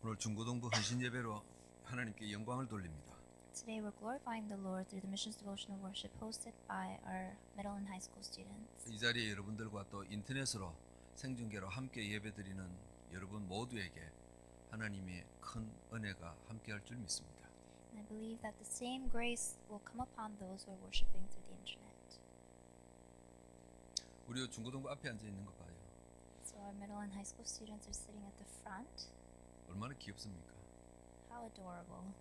오늘 중고등부 헌신 예배로 하나님께 영광을 돌립니다. Today we're glorifying the Lord through the Missions Devotional Worship hosted by our middle and high school students. 이 자리에 여러분들과 또 인터넷으로 생중계로 함께 예배드리는 여러분 모두에게 하나님의 큰 은혜가 함께할 줄 믿습니다. And I believe that the same grace will come upon those who are worshiping through the internet. 우리 중고등부 앞에 앉아 있는 거 봐요. So our middle and high school students are sitting at the front. 얼마나 귀엽습니까? How adorable.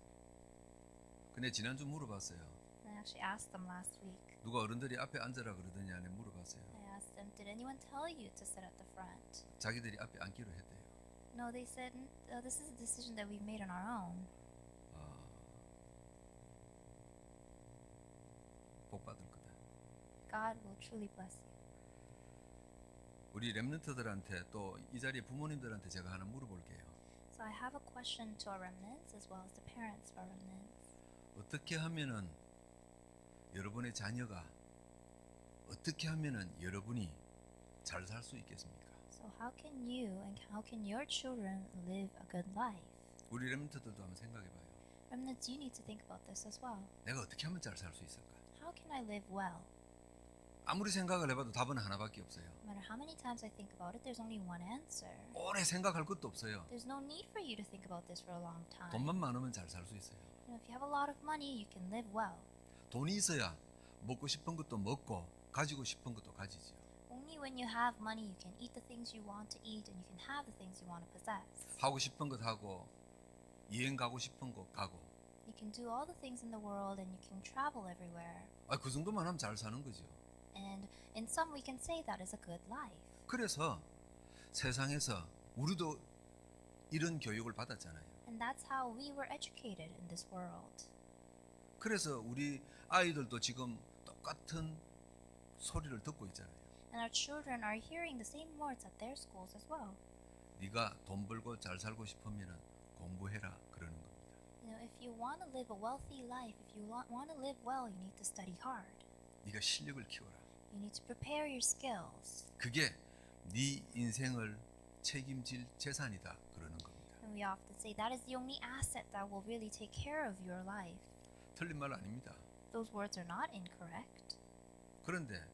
근데 지난주 물어봤어요. And I actually asked them last week. 누가 어른들이 앞에 앉으라 그러더니 안에 물어봤어요. I asked them, did anyone tell you to sit at the front? 자기들이 앞에 앉기로 했대요. No, they said, this is a decision that we've made on our own. 복 받을 거다. God will truly bless you. 우리 렘넌트들한테 또 이 자리에 부모님들한테 제가 하나 물어볼게요. So I have a question to our remnants as well as the parents of our remnants. 어떻게 하면은 여러분의 자녀가 어떻게 하면은 여러분이 잘 살 수 있겠습니까? So how can you and how can your children live a good life? 우리 렘넌트들도 한번 생각해 봐요. Remnants, you need to think about this as well. 내가 어떻게 하면 잘 살 수 있을까? How can I live well? 아무리 생각을 해봐도 답은 하나밖에 없어요. No matter how many times I think about it, there's only one answer. 오래 생각할 것도 없어요. There's no need for you to think about this for a long time. 돈만 많으면 잘 살 수 있어요. If you have a lot of money, you can live well. 돈이 있어야 먹고 싶은 것도 먹고 가지고 싶은 것도 가지지요. Only when you have money, you can eat the things you want to eat and you can have the things you want to possess. 하고 싶은 것 하고 여행 가고 싶은 곳 가고. You can do all the things in the world and you can travel everywhere. 그 정도만 하면 잘 사는 거죠. And in some, we can say that is a good life. 그래서 세상에서 우리도 이런 교육을 받았잖아요. And that's how we were educated in this world. 그래서 우리 아이들도 지금 똑같은 소리를 듣고 있잖아요. And our children are hearing the same words at their schools as well. 네가 돈 벌고 잘 살고 싶으면 공부해라 그러는 겁니다. If you want to live a wealthy life, if you want to live well, you need to study hard. 네가 실력을 키워라. You need to prepare your skills. 그게 네 인생을 책임질 재산이다 그러는 겁니다. And we often say that is the only asset that will really take care of your life. 틀린 말 아닙니다. Those words are not incorrect. 그런데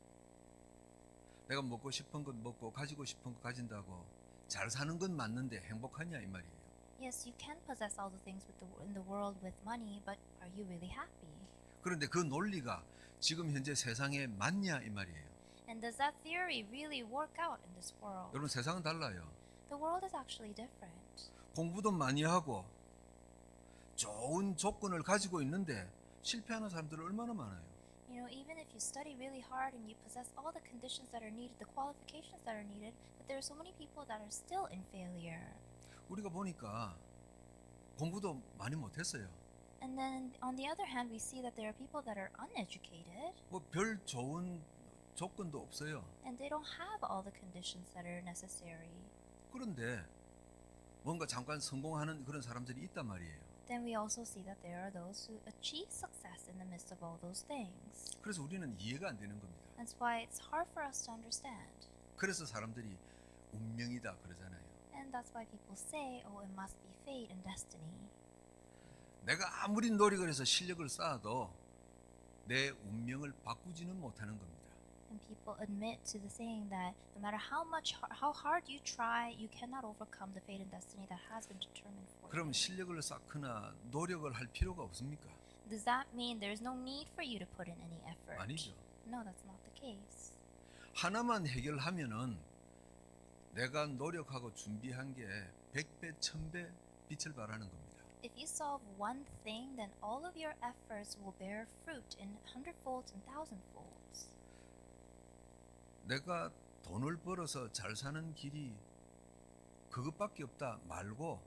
내가 먹고 싶은 것 먹고 가지고 싶은 것 가진다고 잘 사는 건 맞는데 행복하냐 이 말이에요. Yes, you can possess all the things in the world with money, but are you really happy? 그런데 그 논리가 지금 현재 세상에 맞냐 이 말이에요. And does that theory really work out in this world? 여러분 세상은 달라요. The world is actually different. 공부도 많이 하고 좋은 조건을 가지고 있는데 실패하는 사람들은 얼마나 많아요. Even if you study really hard and you possess all the conditions that are needed, the qualifications that are needed, but there are so many people that are still in failure. 우리가 보니까 공부도 많이 못했어요. And then on the other hand, we see that there are people that are uneducated 뭐 별 좋은 조건도 없어요. and they don't have all the conditions that are necessary. 그런데 뭔가 잠깐 성공하는 그런 사람들이 있단 말이에요. Then we also see that there are those who achieve success in the midst of all those things. 그래서 우리는 이해가 안 되는 겁니다. That's why it's hard for us to understand. 그래서 사람들이 운명이다 그러잖아요. And that's why people say, oh, it must be fate and destiny. 내가 아무리 노력을 해서 실력을 쌓아도 내 운명을 바꾸지는 못하는 겁니다. And people admit to the saying that no matter how hard you try, you cannot overcome the fate and destiny that has been determined for 그럼 you. 실력을 쌓거나 노력을 할 필요가 없습니까? Does that mean there's no need for you to put in any effort? 아니죠. No, that's not the case. 하나만 해결하면은 내가 노력하고 준비한 게 100배, 1000배 빛을 발하는 겁니다. If you solve one thing, then all of your efforts will bear fruit in hundredfolds and thousandfolds. 내가 돈을 벌어서 잘 사는 길이 그것밖에 없다 말고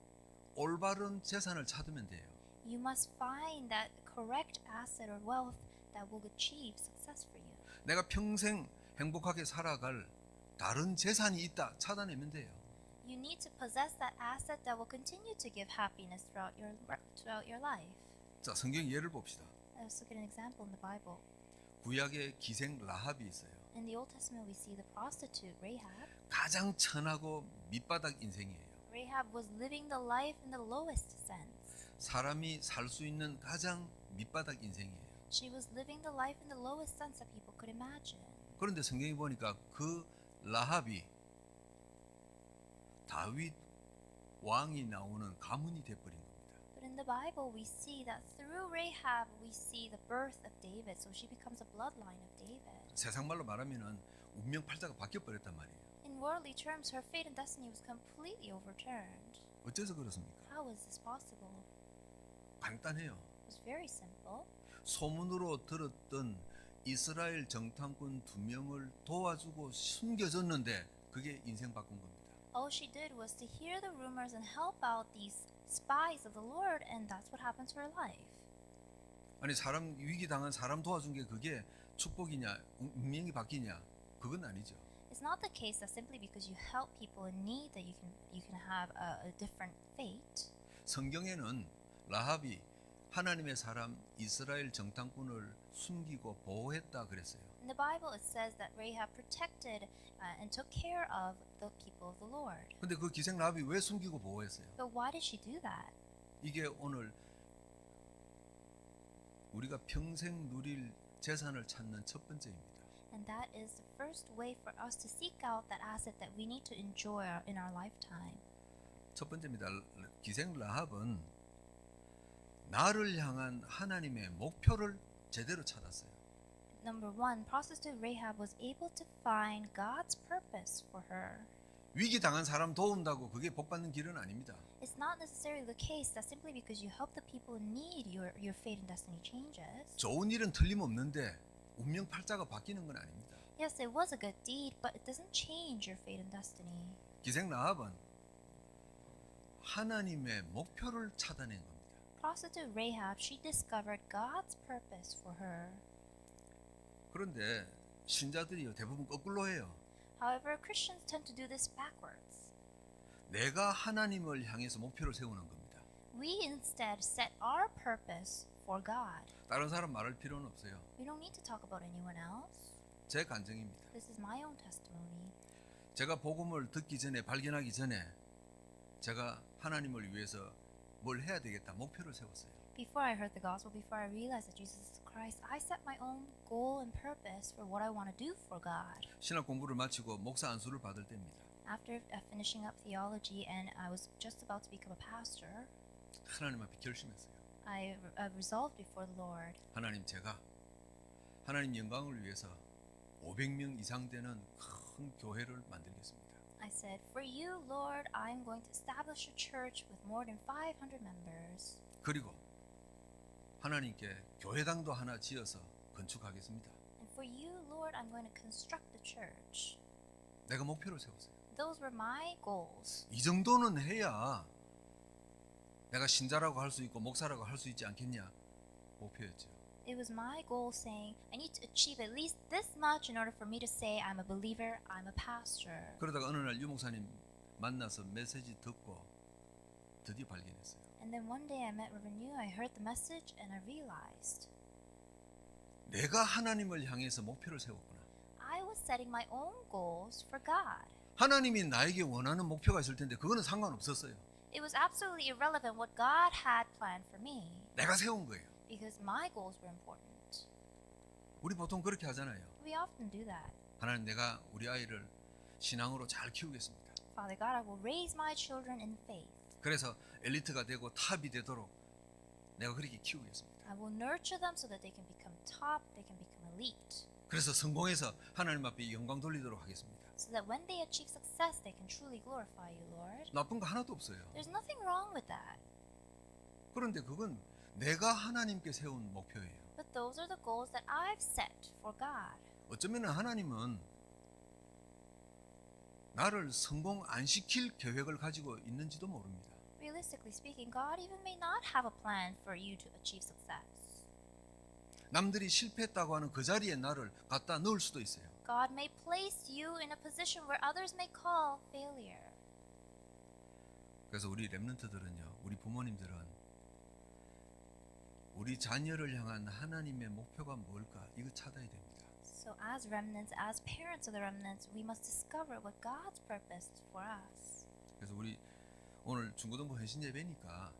올바른 재산을 찾으면 돼요. You must find that correct asset or wealth that will achieve success for you. 내가 평생 행복하게 살아갈 다른 재산이 있다 찾아내면 돼요. You need to possess that asset that will continue to give happiness throughout your life. 자, 성경 예를 봅시다. Let's look at an example in the Bible. 구약의 기생 라합이 있어요. In the Old Testament, we see the prostitute Rahab. 가장 천하고 밑바닥 인생이에요. Rahab was living the life in the lowest sense. 사람이 살 수 있는 가장 밑바닥 인생이에요. She was living the life in the lowest sense that people could imagine. 그런데 성경에 보니까 그 라합이 다윗 왕이 나오는 가문이 돼버린 겁니다. But in the Bible, we see that through Rahab, we see the birth of David. So she becomes a bloodline of David. 세상 말로 말하면은 운명 팔자가 바뀌어 버렸단 말이에요. In worldly terms, her fate and destiny was completely overturned. 어째서 그렇습니까? How was this possible? 간단해요. It was very simple. 소문으로 들었던 이스라엘 정탐꾼 2명을 도와주고 숨겨줬는데 그게 인생 바꾼 겁니다. All she did was to hear the rumors and help out these spies of the Lord, and that's what happened to her life. 아니 사람 위기 당한 사람 도와준 게 그게 축복이냐 운명이 바뀌냐 그건 아니죠. It's not the case that simply because you help people in need that you can have a different fate. 성경에는 라합이 하나님의 사람 이스라엘 정탐꾼을 숨기고 보호했다 그랬어요. In the Bible, it says that Rahab protected and took care of the people of the Lord. 근데 그 기생 라합이 왜 숨기고 보호했어요? But why did she do that? 이게 오늘 우리가 평생 누릴 재산을 찾는 첫 번째입니다. And that is the first way for us to seek out that asset that we need to enjoy in our lifetime. 첫 번째입니다. 기생 라합은 나를 향한 하나님의 목표를 제대로 찾았어요. Number one, prostitute Rahab was able to find God's purpose for her. 위기 당한 사람 도운다고 그게 복 받는 길은 아닙니다. It's not necessarily the case that simply because you help the people in need, your fate and destiny changes. 좋은 일은 틀림없는데 운명 팔자가 바뀌는 건 아닙니다. Yes, it was a good deed, but it doesn't change your fate and destiny. 기생 라합은 하나님의 목표를 찾아낸 겁니다. Prostitute Rahab, she discovered God's purpose for her. 그런데 신자들이 대부분 거꾸로 해요. However, Christians tend to do this backwards. 내가 하나님을 향해서 목표를 세우는 겁니다. We instead set our purpose for God. 다른 사람 말할 필요는 없어요. We don't need to talk about anyone else. 제 간증입니다. This is my own testimony. 제가 복음을 듣기 전에 발견하기 전에 제가 하나님을 위해서 뭘 해야 되겠다 목표를 세웠어요. Before I heard the gospel, before I realized that Jesus is Christ, I set my own goal and purpose for what I want to do for God. 신학 공부를 마치고 목사 안수를 받을 때입니다. After finishing up theology and I was just about to become a pastor, 하나님 앞에 결심했어요. I resolved before the Lord. 하나님 제가 하나님 영광을 위해서 500명 이상 되는 큰 교회를 만들겠습니다. I said, for you, Lord, I'm going to establish a church with more than 500 members. 그리고 하나님께 교회당도 하나 지어서 건축하겠습니다. And for you, Lord, I'm going to construct the church. 내가 목표를 세웠어요. Those were my goals. 이 정도는 해야 내가 신자라고 할 수 있고 목사라고 할 수 있지 않겠냐 목표였죠. It was my goal saying, I need to achieve at least this much in order for me to say I'm a believer, I'm a pastor. 그러다가 어느 날 유 목사님 만나서 메시지 듣고 드디어 발견했어요. And then one day I met Reverend Yu, I heard the message and I realized 내가 하나님을 향해서 목표를 세웠구나. I was setting my own goals for God. 하나님이 나에게 원하는 목표가 있을 텐데 그거는 상관없었어요. It was absolutely irrelevant what God had planned for me 내가 세운 거예요. because my goals were important. 우리 보통 그렇게 하잖아요. We often do that. 하나님 내가 우리 아이를 신앙으로 잘 키우겠습니다. Father God, I will raise my children in faith. 그래서 엘리트가 되고 탑이 되도록 내가 그렇게 키우겠습니다. I will nurture them so that they can become top, they can become elite. 그래서 성공해서 하나님 앞에 영광 돌리도록 하겠습니다. So that when they achieve success, they can truly glorify you, Lord. 나쁜 거 하나도 없어요. There's nothing wrong with that. 그런데 그건 내가 하나님께 세운 목표예요. But those are the goals that I've set for God. 어쩌면 하나님은 나를 성공 안 시킬 계획을 가지고 있는지도 모릅니다. Realistically speaking, God even may not have a plan for you to achieve success. 남들이 실패했다고 하는 그 자리에 나를 갖다 넣을 수도 있어요. God may place you in a position where others may call failure. 그래서 우리 렘넌트들은요, 우리 부모님들은 우리 자녀를 향한 하나님의 목표가 뭘까 이거 찾아야 됩니다. So as remnants, as parents of the remnants, we must discover what God's purpose is for us. 그래서 우리 오늘 중고등부 헌신 예배니까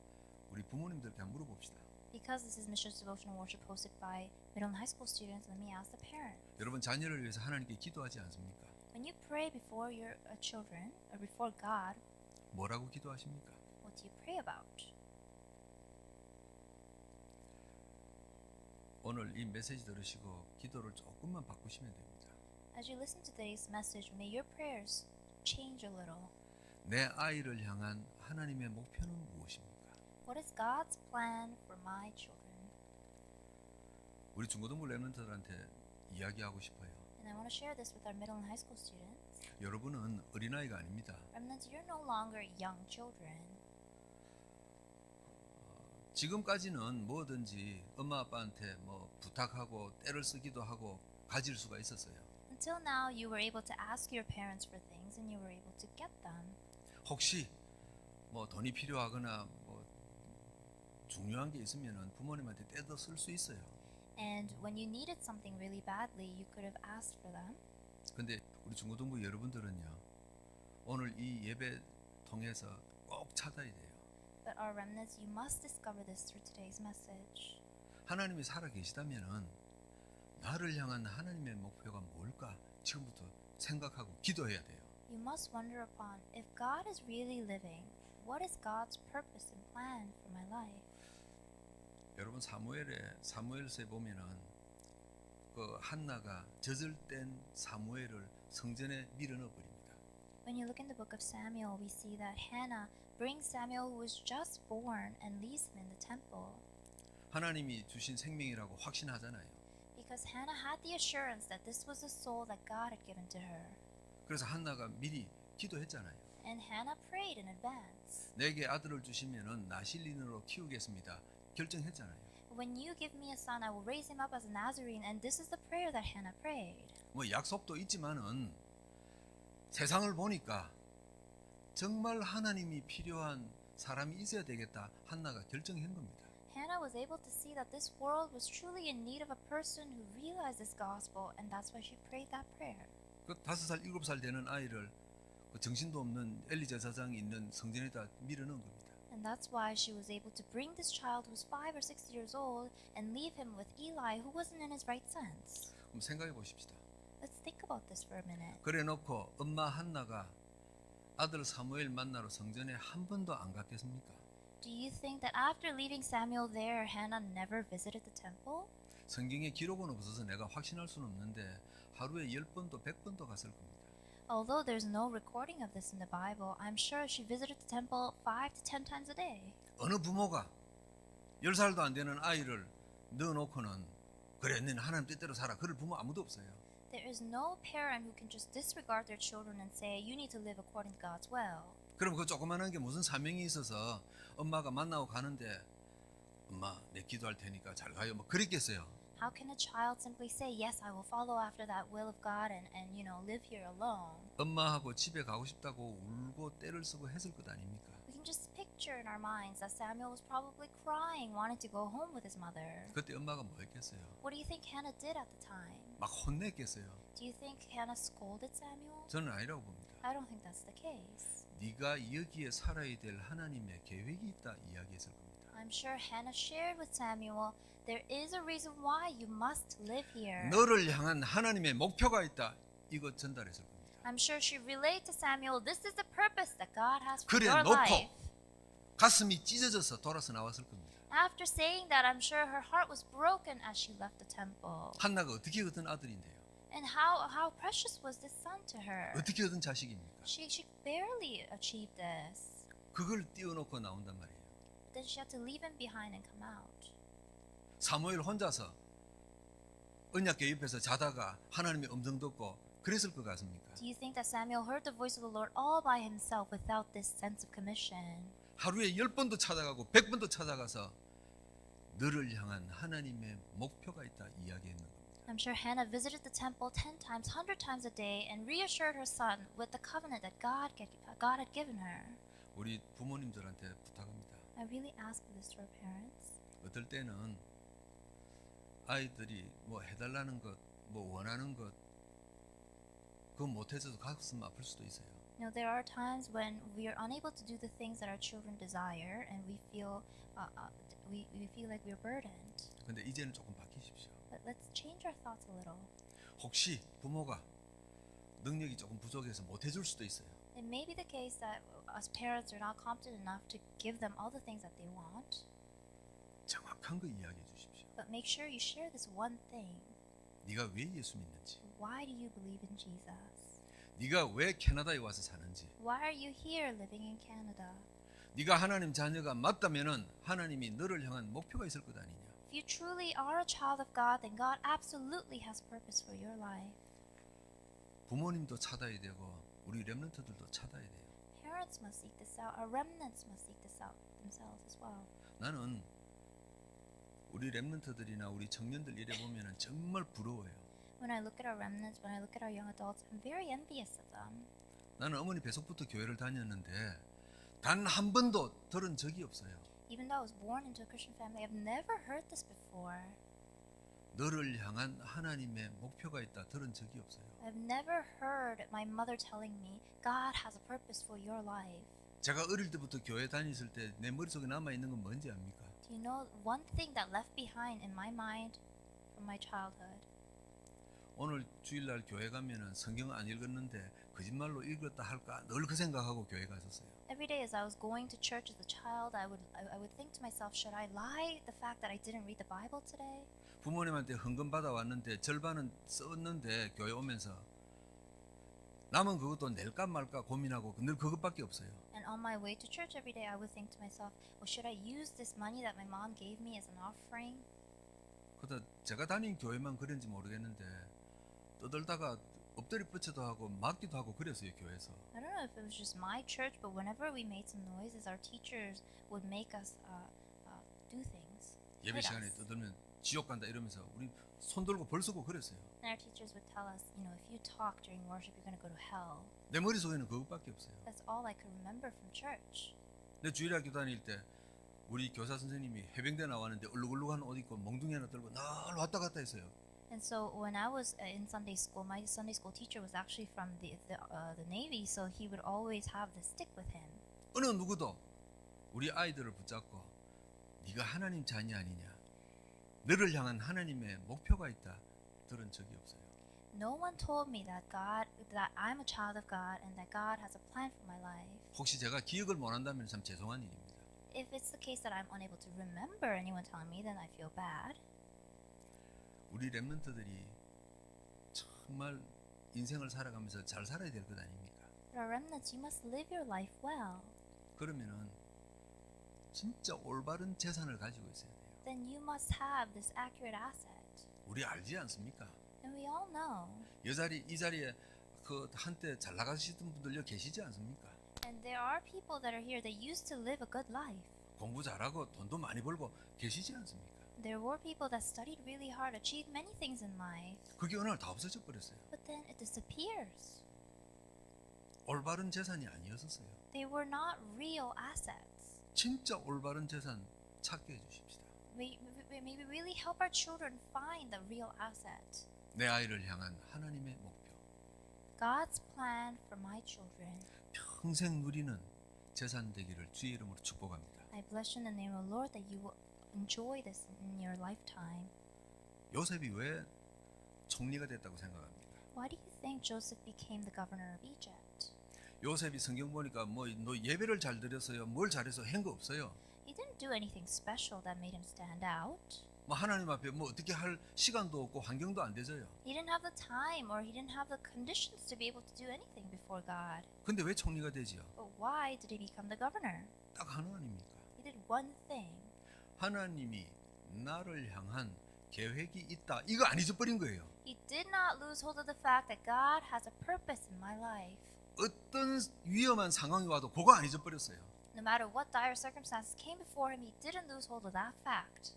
우리 부모님들께 한번 물어봅시다. Because this is Missions Devotional Worship hosted by middle and high school students, let me ask the parents. 여러분 자녀를 위해서 하나님께 기도하지 않습니까? When you pray before your children or before God, 뭐라고 기도하십니까? what do you pray about? 오늘 이 메시지 들으시고 기도를 조금만 바꾸시면 됩니다. As you listen to today's message, may your prayers change a little. 내 아이를 향한 하나님의 목표는 무엇입니까? What is God's plan for my children? 우리 중고등부 랩런트들한테 이야기하고 싶어요. And I want to share this with our middle and high school students. 여러분은 어린아이가 아닙니다. Remnants, you're no longer young children. 지금까지는 뭐든지 엄마 아빠한테 뭐 부탁하고 때를 쓰기도 하고 가질 수가 있었어요. Until now, you were able to ask your parents for things and you were able to get them. 혹시 뭐 돈이 필요하거나 뭐 중요한 게 있으면은 부모님한테 떼도 쓸 수 있어요. And when you needed something really badly, you could have asked for them. 근데 우리 중고등부 여러분들은요, 오늘 이 예배 통해서 꼭 찾아야 돼요. But our remnants, you must discover this through today's message. 하나님이 살아 계시다면은 나를 향한 하나님의 목표가 뭘까? 지금부터 생각하고 기도해야 돼요. You must wonder upon, if God is really living, what is God's purpose and plan for my life? 여러분 사무엘서에 보면은 그 한나가 젖을 뗀 사무엘을 성전에 밀어넣어 버립니다. When you look in the book of Samuel, we see that Hannah brings Samuel who was just born and leaves him in the temple. 하나님이 주신 생명이라고 확신하잖아요. Because Hannah had the assurance that this was the soul that God had given to her. 그래서 한나가 미리 기도했잖아요. And Hannah prayed in advance. 내게 아들을 주시면은 나실린으로 키우겠습니다. 결정했잖아요. When you give me a son, I will raise him up as a Nazarene. And this is the prayer that Hannah prayed. 뭐 약속도 있지만은 세상을 보니까 정말 하나님이 필요한 사람이 있어야 되겠다. 한나가 결정한 겁니다. Hannah was able to see that this world was truly in need of a person who realized this gospel, and that's why she prayed that prayer. 그 5살, 7살 되는 아이를 그 정신도 없는 엘리 제사장이 있는 성전에다 밀어넣은 겁니다. And that's why she was able to bring this child who was 5 or 6 years old and leave him with Eli, who wasn't in his right sense. 그럼 생각해 보십시다. Let's think about this for a minute. 그래 놓고 엄마 한나가 아들 사무엘 만나러 성전에 한 번도 안 갔겠습니까? Do you think that after leaving Samuel there, Hannah never visited the temple? 성경에 기록은 없어서 내가 확신할 수는 없는데 하루에 10번도 100번도 갔을 겁니다. Although there's no recording of this in the Bible, I'm sure she visited the temple 5 to 10 times a day. 어느 부모가 10살도 안 되는 아이를 넣어놓고는 그래 너는 하나님 뜻대로 살아 그럴 부모 아무도 없어요. There is no parent who can just disregard their children and say, you need to live according to God's will. 그럼 그 조그마한 게 무슨 사명이 있어서 엄마가 만나고 가는데 엄마 내 기도할 테니까 잘 가요 뭐 그랬겠어요. How can a child simply say, yes, I will follow after that will of God and live here alone? 엄마하고 집에 가고 싶다고 울고 떼를 쓰고 했을 것 아닙니까? We can just picture in our minds that Samuel was probably crying, wanting to go home with his mother. 그때 엄마가 뭐 했겠어요? What do you think Hannah did at the time? 막 혼냈겠어요? Do you think Hannah scolded Samuel? 저는 아니라고 봅니다. I don't think that's the case. 네가 여기에 살아야 될 하나님의 계획이 있다 이야기했을 겁니다. I'm sure Hannah shared with Samuel, there is a reason why you must live here. 너를 향한 하나님의 목표가 있다. 이거 전달했을 겁니다. I'm sure she relayed to Samuel, this is the purpose that God has for 그래 your 놓고 life. 가슴이 찢어져서 돌아서 나왔을 겁니다. After saying that, I'm sure her heart was broken as she left the temple. 한나가 어떻게 얻은 아들인데요? And how precious was this son to her? 어떻게 얻은 자식입니까? She barely achieved this. 그걸 띄워놓고 나온단 말이에요. But then she had to leave him behind and come out. 사무엘 혼자서 언약궤 옆에서 자다가 하나님의 음성 듣고 그랬을 것 같습니까? Do you think that Samuel heard the voice of the Lord all by himself without this sense of commission? 하루에 10번도 찾아가고 100번도 찾아가서 너를 향한 하나님의 목표가 있다 이야기했는 겁니다. I'm sure Hannah visited the temple 10 times, 100 times a day and reassured her son with the covenant that God had given her. 우리 부모님들한테 부탁합니다. I really ask for this to our parents. 어떨 때는 아이들이 뭐 해달라는 것, 뭐 원하는 것 그거 못해서 가슴 아플 수도 있어요. You know, there are times when we are unable to do the things that our children desire, and we feel like we're burdened. 근데 이제는 조금 바뀌십시오. But let's change our thoughts a little. 혹시 부모가 능력이 조금 부족해서 못 해줄 수도 있어요. It may be the case that us parents are not competent enough to give them all the things that they want, 정확한 거 이야기해 주십시오. but make sure you share this one thing. 네가 왜 예수 믿는지, Why do you believe in Jesus? 네가 왜 캐나다에 와서 사는지, Why are you here living in Canada? 네가 하나님 자녀가 맞다면은 하나님이 너를 향한 목표가 있을 것 아니냐. If you truly are a child of God, then God absolutely has purpose for your life. 부모님도 찾아야 되고 우리 렘넌트들도 찾아야 돼요. Parents must seek this out. Our remnants must seek this out themselves as well. 나는 우리 렘넌트들이나 우리 청년들 이래 보면은 정말 부러워요. When I look at our remnants, when I look at our young adults, I'm very envious of them. 나는 어머니 뱃속부터 교회를 다녔는데 단 한 번도 들은 적이 없어요. Even though I was born into a Christian family, I've never heard this before. 너를 향한 하나님의 목표가 있다 들은 적이 없어요. I've never heard my mother telling me, God has a purpose for your life. 제가 어릴 때부터 교회 다녔을 때 내 머릿속에 남아 있는 건 뭔지 압니까? Do you know one thing that left behind in my mind from my childhood? 오늘 주일날 교회 가면은 성경 안 읽었는데 거짓말로 읽었다 할까 늘 그 생각하고 교회 갔었어요. Every day as I was going to church as a child, I would think to myself, should I lie the fact that I didn't read the Bible today? 부모님한테 헌금 받아 왔는데 절반은 썼는데 교회 오면서 남은 그것도 낼까 말까 고민하고 늘 그것밖에 없어요. And on my way to church every day, I would think to myself, well, should I use this money that my mom gave me as an offering? 그러다 제가 다닌 교회만 그런지 모르겠는데 떠들다가 엎드려 뻗쳐도 하고 맞기도 하고 그랬어요 교회에서. I don't know if it was just my church, but whenever we made some noises, our teachers would make us do things. 예배 hit 시간에 us. 떠들면 지옥 간다 이러면서 우리 손 들고 벌 쓰고 그랬어요. And our teachers would tell us, you know, if you talk during worship, you're going to go to hell. 내 머릿속에는 그것밖에 없어요. That's all I could remember from church. 내 주일학교 다닐 때 우리 교사 선생님이 해병대 나왔는데 얼룩얼룩한 옷 입고 몽둥이 하나 들고 늘 왔다 갔다 했어요. And so when I was in Sunday school, my Sunday school teacher was actually from the Navy, so he would always have the stick with him. 어느 누구도 우리 아이들을 붙잡고 네가 하나님 자녀 아니냐, 너를 향한 하나님의 목표가 있다 들은 적이 없어요. No one told me that I'm a child of God and that God has a plan for my life. 혹시 제가 기억을 못한다면 참 죄송한 일입니다. If it's the case that I'm unable to remember anyone telling me, then I feel bad. 우리 렘넌트들이 정말 인생을 살아가면서 잘 살아야 될 것 아닙니까? But our remnants, you must live your life well. 그러면은 진짜 올바른 재산을 가지고 있어야 돼요. Then you must have this accurate asset. 우리 알지 않습니까? And we all know. 이 자리에 그 한때 잘 나가시던 분들 여기 계시지 않습니까? And there are people that are here that used to live a good life. 공부 잘하고 돈도 많이 벌고 계시지 않습니까? There were people that studied really hard, achieved many things in life, 그게 어느 날 다 없어져 버렸어요. but then it disappears. 올바른 재산이 아니었었어요. They were not real assets. 진짜 올바른 재산 찾게 해주십시다. Maybe really help our children find the real asset. 내 아이를 향한 하나님의 목표, God's plan for my children. 평생 누리는 재산 되기를 주의 이름으로 축복합니다. I bless you in the name of the Lord that you will enjoy this in your lifetime. 요셉이 왜 총리가 됐다고 생각합니까? Why do you think Joseph became the governor of Egypt? 요셉이 성경 보니까 뭐 너 예배를 잘 드렸어요, 뭘 잘해서 한 거 없어요. He didn't do anything special that made him stand out. 뭐 하나님 앞에 뭐 어떻게 할 시간도 없고 환경도 안 되져요. He didn't have the time or he didn't have the conditions to be able to do anything before God. 근데 왜 총리가 되지요? But why did he become the governor? 딱 하나 아닙니까? He did one thing. 하나님이 나를 향한 계획이 있다. 이거 안 잊어버린 거예요. He did not lose hold of the fact that God has a purpose in my life. 어떤 위험한 상황이 와도 그거 안 잊어버렸어요. No matter what dire circumstances came before him, he didn't lose hold of that fact.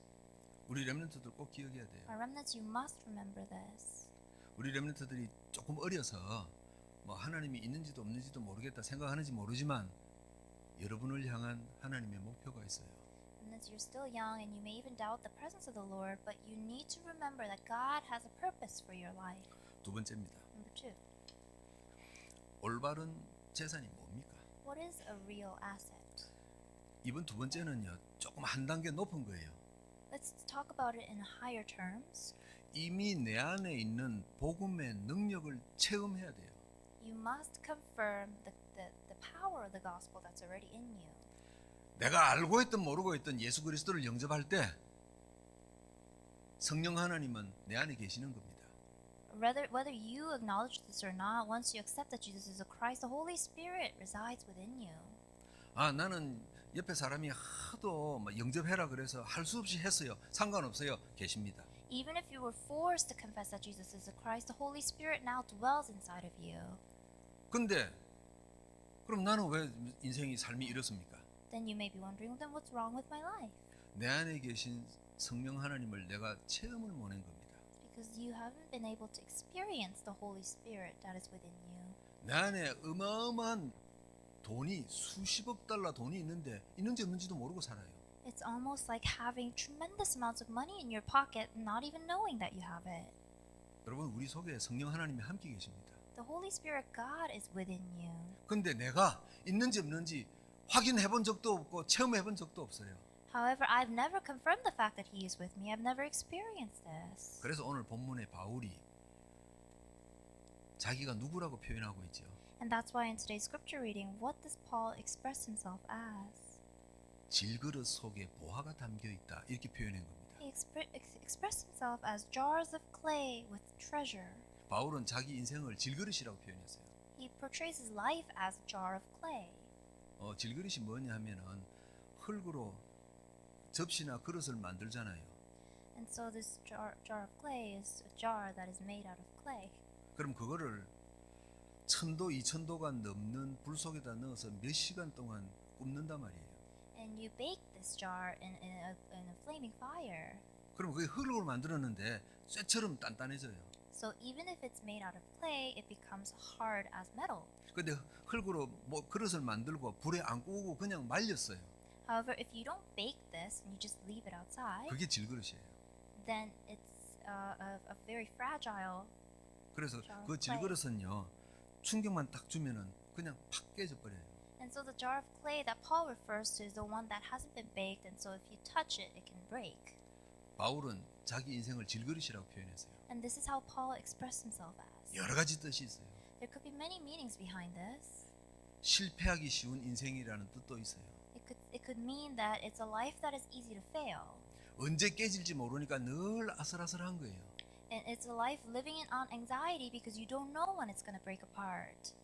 우리 렘넌트들 꼭 기억해야 돼요. Our remnants, you must remember this. 우리 렘넌트들이 조금 어려서 뭐 하나님이 있는지도 없는지도 모르겠다 생각하는지 모르지만 여러분을 향한 하나님의 목표가 있어요. Remnants, you're still young and you may even doubt the presence of the Lord, but you need to remember that God has a purpose for your life. 두 번째입니다. Number 2, 올바른 재산이 뭡니까? What is a real asset? 이번 두 번째는요, 조금 한 단계 높은 거예요. Let's talk about it in higher terms. 이미 내 안에 있는 복음의 능력을 체험해야 돼요. You must confirm the power of the gospel that's already in you. 내가 알고 있든 모르고 있든 예수 그리스도를 영접할 때 성령 하나님은 내 안에 계시는 겁니다. Whether you acknowledge this or not, once you accept that Jesus is a Christ, the Holy Spirit resides within you. 아, 나는 옆에 사람이 하도 막 영접해라 그래서 할 수 없이 했어요. 상관없어요. 계십니다. Even if you were forced to confess that Jesus is the Christ, the Holy Spirit now dwells inside of you. 근데 그럼 나는 왜 인생이 삶이 이렇습니까? Then you may be wondering, then what's wrong with my life? 내 안에 계신 성령 하나님을 내가 체험을 못한 겁니다. Because you haven't been able to experience the Holy Spirit that is within you. 내 안에 어마어마한 돈이 수십억 달러 돈이 있는데 있는지 없는지도 모르고 살아요. It's almost like having tremendous amounts of money in your pocket and not even knowing that you have it. 여러분, 우리 속에 성령 하나님이 함께 계십니다. The Holy Spirit God is within you. 근데 내가 있는지 없는지 확인해 본 적도 없고 체험해 본 적도 없어요. However, I've never confirmed the fact that He is with me. I've never experienced this. 그래서 오늘 본문의 바울이 자기가 누구라고 표현하고 있죠. And that's why in today's scripture reading, what does Paul express himself as? 질그릇 속에 보화가 담겨 있다, 이렇게 표현한 겁니다. He expressed himself as jars of clay with treasure. 바울은 자기 인생을 질그릇이라고 표현했어요. He portrays his life as a jar of clay. 질그릇이 뭐냐 하면은 흙으로 접시나 그릇을 만들잖아요. And so this jar of clay is a jar that is made out of clay. 그럼 그거를 1000도, 2000도가 넘는 불 속에다 넣어서 몇 시간 동안 굽는단 말이에요. And you bake this jar in a flaming fire. 그럼 그게 흙으로 만들었는데 쇠처럼 단단해져요. So even if it's made out of clay, it becomes hard as metal. 근데 흙으로 뭐 그릇을 만들고 불에 안 구우고 그냥 말렸어요. However, if you don't bake this and you just leave it outside, 그게 질그릇이에요. then it's a very fragile. 그래서 jar 그 of clay. 질그릇은요, 충격만 딱 주면은 그냥 팍 깨져 버려요. And so the jar of clay that Paul refers to is the one that hasn't been baked, and so if you touch it, it can break. 바울은 자기 인생을 질그릇이라고 표현했어요. And this is how Paul expressed himself as. 여러 가지 뜻이 있어요. There could be many meanings behind this. 실패하기 쉬운 인생이라는 뜻도 있어요. It could mean that it's a life that is easy to fail. 언제 깨질지 모르니까 늘 아슬아슬한 거예요. And it's a life living on anxiety because you don't know when it's going to break apart.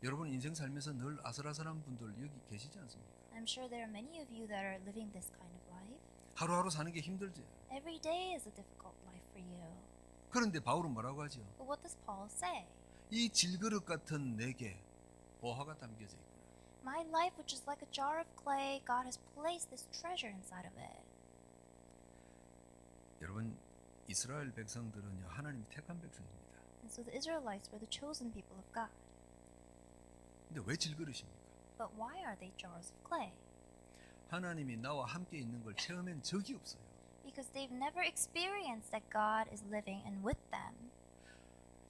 여러분 인생 살면서 늘 아슬아슬한 분들 여기 계시지 않습니까? I'm sure there are many of you that are living this kind of life. 하루하루 사는 게 힘들지. Every day is a difficult life for you. 그런데 바울은 뭐라고 하죠? But what does Paul say? 이 질그릇 같은 내게 보화가 담겨져 있구나. My life, which is like a jar of clay, God has placed this treasure inside of it. 여러분 이스라엘 백성들은요 하나님 택한 백성입니다. And so the Israelites were the chosen people of God. 근데 왜 질그릇입니까? But why are they jars of clay? 하나님이 나와 함께 있는 걸 체험한 적이 없어요. Because they've never experienced that God is living and with them.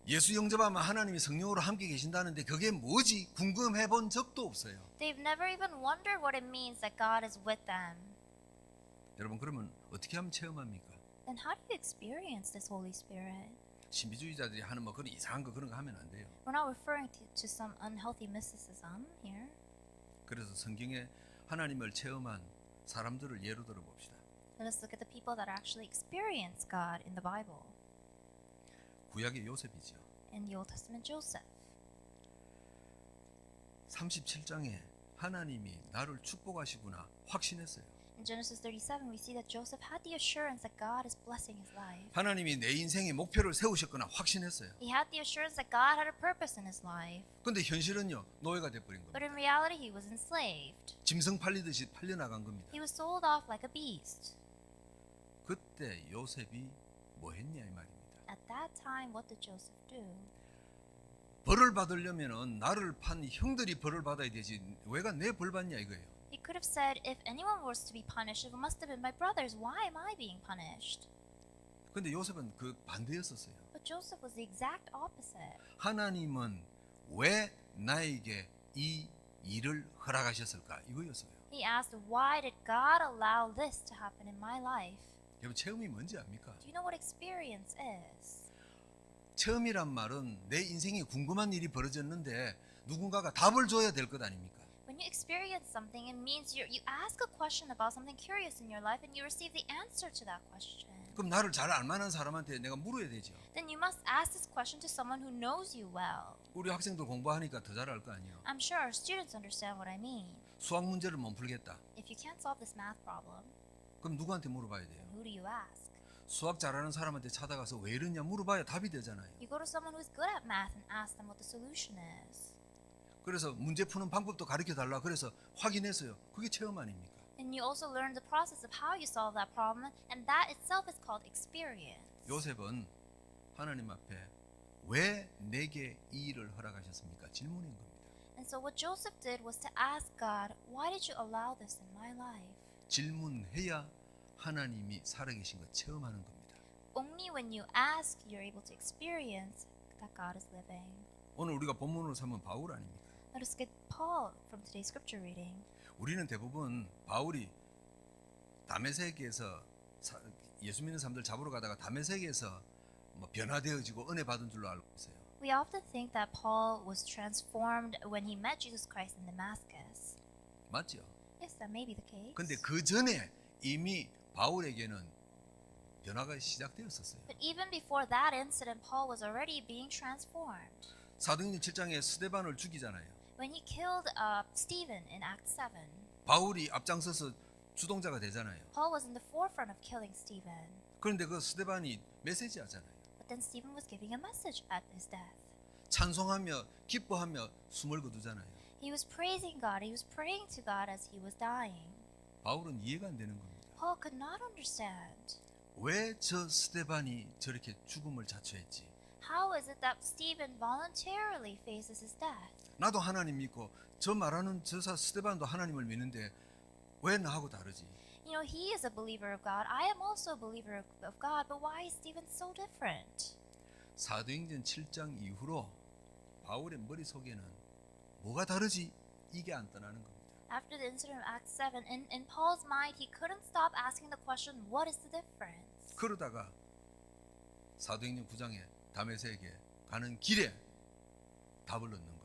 예수 영접하면 하나님이 성령으로 함께 계신다는데 그게 뭐지? 궁금해 본 적도 없어요. They've never even wondered what it means that God is with them. 여러분 그러면 어떻게 하면 체험합니까? Then how do you experience this Holy Spirit? 신비주의자들이 하는 뭐 그런 이상한 거 그런 거 하면 안 돼요. We're not referring to some unhealthy mysticism here. 그래서 성경에 하나님을 체험한 사람들을 예로 들어 봅시다. Let us look at the people that actually experience God in the Bible. 구약의 요셉이죠. In the Old Testament, Joseph. 37장에 하나님이 나를 축복하시구나 확신했어요. In Genesis 37, we see that Joseph had the assurance that God is blessing his life. 하나님이 내 인생의 목표를 세우셨구나 확신했어요. He had the assurance that God had a purpose in his life. 근데 현실은요 노예가 돼버린 But 겁니다. in reality, he was enslaved. 짐승 팔리듯이 팔려나간 겁니다. He was sold off like a beast. 그때 요셉이 뭐 했냐 이 말입니다. At that time, what did Joseph do? 벌을 받으려면은 나를 판 형들이 벌을 받아야 되지 왜가 내 벌 받냐 이거예요. He could have said, if anyone was to be punished, it must have been my brothers. Why am I being punished? 근데 요셉은 그 반대였었어요. But Joseph was the exact opposite. 하나님은 왜 나에게 이 일을 허락하셨을까? 이거였어요. He asked, why did God allow this to happen in my life? 여러분 체험이 뭔지 압니까? Do you know what experience is? 체험이란 말은 내 인생에 궁금한 일이 벌어졌는데 누군가가 답을 줘야 될 것 아닙니까? When you experience something, it means you ask a question about something curious in your life and you receive the answer to that question. 그럼 나를 잘 알만한 사람한테 내가 물어야 되죠. Then you must ask this question to someone who knows you well. 우리 학생들 공부하니까 더 잘 알 거 아니에요. I'm sure our students understand what I mean. 수학 문제를 못 풀겠다. If you can't solve this math problem, 그럼 누구한테 물어봐야 돼요? then who do you ask? 수학 잘하는 사람한테 찾아가서 왜 이러냐 물어봐야 답이 되잖아요. You go to someone who's good at math and ask them what the solution is. 그래서 문제 푸는 방법도 가르쳐 달라. 그래서 확인했어요. 그게 체험 아닙니까? And you also learn the process of how you solve that problem, and that itself is called experience. 요셉은 하나님 앞에 왜 내게 이 일을 허락하셨습니까? 질문인 겁니다. And so what Joseph did was to ask God, why did you allow this in my life? 질문해야 하나님이 살아계신 거 체험하는 겁니다. Only when you ask, you're able to experience that God is living. 오늘 우리가 본문으로 삼은 바울 아닙니까? Let us get Paul from today's scripture reading. 우리는 대부분 바울이 다메섹에서 예수 믿는 사람들 잡으러 가다가 다메섹에서 뭐 변화되어지고 은혜 받은 줄로 알고 있어요. We often think that Paul was transformed when he met Jesus Christ in Damascus. 맞죠? Yes, that may be the case. 근데 그 전에 이미 바울에게는 변화가 시작되었었어요. But even before that incident, Paul was already being transformed. 사도행전 7장에 스데반을 죽이잖아요. When he killed Stephen in Acts 7, 바울이 앞장서서 주동자가 되잖아요. Paul was in the forefront of killing Stephen. 그런데 그 스데반이 메시지 하잖아요. But then Stephen was giving a message at his death. 찬송하며 기뻐하며 숨을 거두잖아요. He was praising God. He was praying to God as he was dying. 바울은 이해가 안 되는 겁니다. Paul could not understand. 왜 저 스데반이 저렇게 죽음을 자초했지? How is it that Stephen voluntarily faces his death? 나도 하나님 믿고 저 말하는 저사 스데반도 하나님을 믿는데 왜 나하고 다르지? You know, he is a believer of God. I am also a believer of God, but why is Stephen so different? 사도행전 7장 이후로 바울의 머릿속에는 뭐가 다르지? 이게 안 떠나는 겁니다. After the incident of Acts 7, in Paul's mind, he couldn't stop asking the question, what is the difference? 그러다가 사도행전 9장에 다메섹에 가는 길에 답을 얻는 겁니다.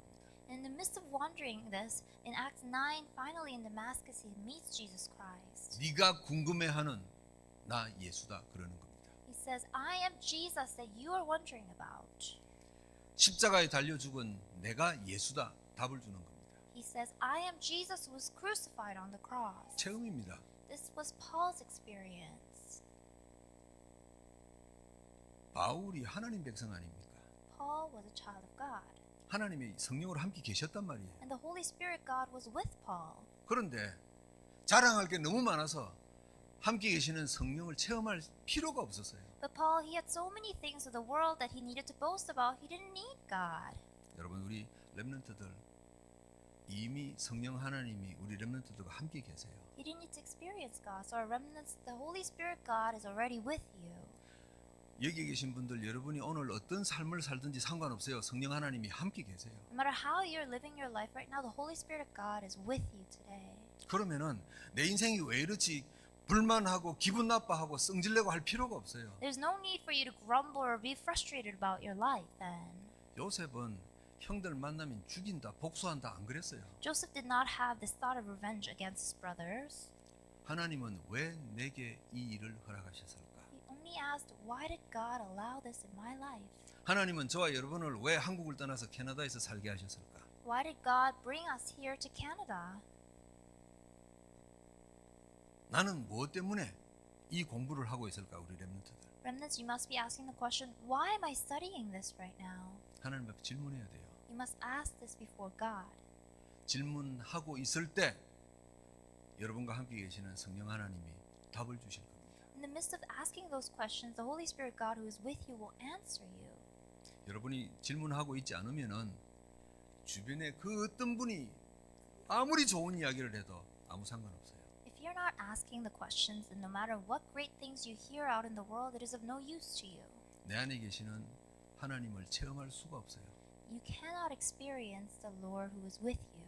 In the midst of wondering this, in Acts 9, finally in Damascus, he meets Jesus Christ. 네가 궁금해하는 나 예수다 그러는 겁니다. He says, I am Jesus that you are wondering about. 십자가에 달려 죽은 내가 예수다 답을 주는 겁니다. He says, I am Jesus who was crucified on the cross. 체험입니다. This was Paul's experience. 바울이 하나님 백성 아닙니까? Paul was a child of God. 하나님이 성령으로 함께 계셨단 말이에요. And the Holy Spirit God was with Paul. 그런데 자랑할 게 너무 많아서 함께 계시는 성령을 체험할 필요가 없었어요. But Paul, he had so many things of the world that he needed to boast about. He didn't need God. 여러분 우리 렘넌트들 이미 성령 하나님이 우리 렘넌트들과 함께 계세요. You didn't need to experience God. So our remnants, the Holy Spirit God is already with you. 여기 계신 분들 여러분이 오늘 어떤 삶을 살든지 상관없어요. 성령 하나님이 함께 계세요. No matter how you're living your life right now, the Holy Spirit of God is with you today. 그러면은 내 인생이 왜 이렇지 불만하고 기분 나빠하고 성질내고 할 필요가 없어요. There's no need for you to grumble or be frustrated about your life then. 요셉은 형들 만나면 죽인다, 복수한다 안 그랬어요. Joseph did not have this thought of revenge against his brothers. 하나님은 왜 내게 이 일을 허락하셨을까? He only asked, why did God allow this in my life? 하나님은 저와 여러분을 왜 한국을 떠나서 캐나다에서 살게 하셨을까? Why did God bring us here to Canada? 나는 무엇 때문에 이 공부를 하고 있을까? 우리 렘넌트들. Remnants, you must be asking the question, why am I studying this right now? 하나님 앞에 질문해야 돼요. You must ask this before God. 질문하고 있을 때 여러분과 함께 계시는 성령 하나님이 답을 주실 겁니다. In the midst of asking those questions, the Holy Spirit God who is with you will answer you. 여러분이 질문하고 있지 않으면은 주변에 그 어떤 분이 아무리 좋은 이야기를 해도 아무 상관없어요. If you're not asking the questions, then no matter what great things you hear out in the world, it is of no use to you. 내 안에 계시는 하나님을 체험할 수가 없어요. You cannot experience the Lord who is with you.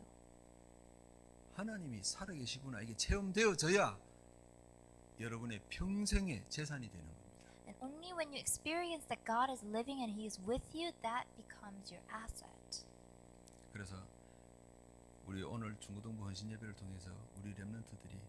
하나님이 살아계시구나 이게 체험되어져야 여러분의 평생의 재산이 되는 겁니다. And only when you experience that God is living and He is with you, that becomes your asset. 그래서 우리 오늘 중고등부 헌신 예배를 통해서 우리 렘넌트들이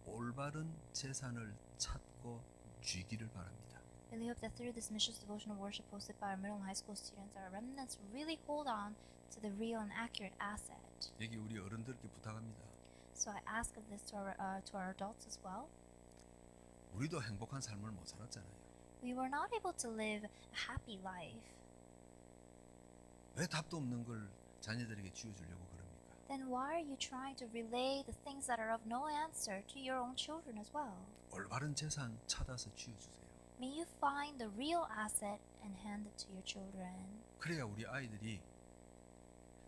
올바른 재산을 찾고 쥐기를 바랍니다. I really hope that through this missions devotional worship hosted by our middle and high school students, our remnants really hold on to the real and accurate asset. 여기 우리 어른들께 부탁합니다. So I ask of this to our adults as well. 우리도 행복한 삶을 못 살았잖아요. We were not able to live a happy life. 왜 답도 없는 걸 자녀들에게 쥐어주려고 그럽니까? Then why are you trying to relay the things that are of no answer to your own children as well? 올바른 재산 찾아서 쥐어주세요. May you find the real asset and hand it to your children. 그래야 우리 아이들이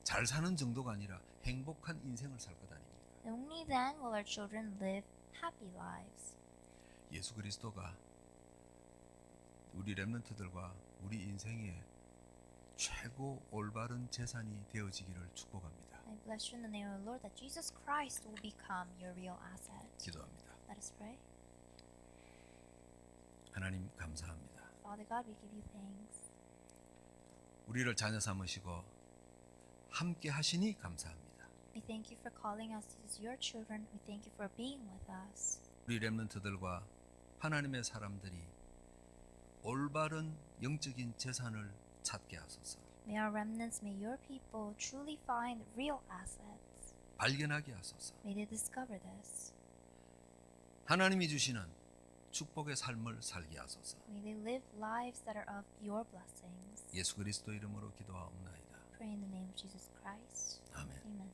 잘 사는 정도가 아니라 행복한 인생을 살 것 아닙니까? Only then will our children live happy lives. 예수 그리스도가 우리 렘넌트들과 우리 인생의 최고 올바른 재산이 되어지기를 축복합니다. I bless you in the name of the Lord that Jesus Christ will become your real asset. 기도합니다. Let us pray. 하나님 감사합니다. Father God, we give you thanks. 우리를 자녀 삼으시고 함께 하시니 감사합니다. We thank you for calling us as your children. We thank you for being with us. 우리 렘넌트들과 하나님의 사람들이 올바른 영적인 재산을 찾게 하소서. May our remnants, may your people truly find real assets. 발견하게 하소서. May they discover this. 하나님이 주시는 축복의 삶을 살게 하소서. May they live lives that are of your blessings. 예수 그리스도 이름으로 기도하옵나이다. Pray in the name of Jesus Christ. 아멘. Amen.